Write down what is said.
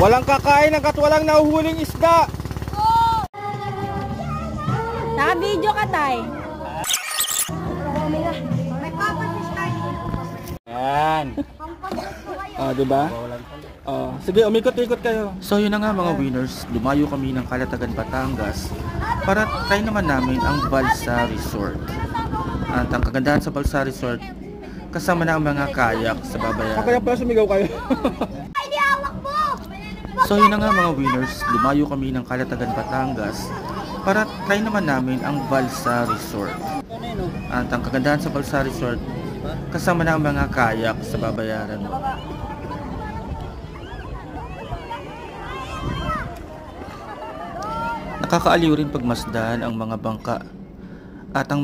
Walang kakain hanggat walang nahuhuling isda. Naka-video ka, tay. Yan. Diba? Sige, umikot-ikot kayo. So yun na nga mga winners, lumayo kami ng Calatagan, Batangas para try naman namin ang Balsa Resort. At ang kagandahan sa Balsa Resort, kasama na ang mga kayak sa babayaran. Kaya pala sumigaw kayo. So yun na nga mga winners, lumayo kami ng Calatagan, Batangas para try naman namin ang Balsa Resort. At ang kagandahan sa Balsa Resort, kasama na ang mga kayak sa babayaran. Nakakaaliw rin pagmasdan ang mga bangka at ang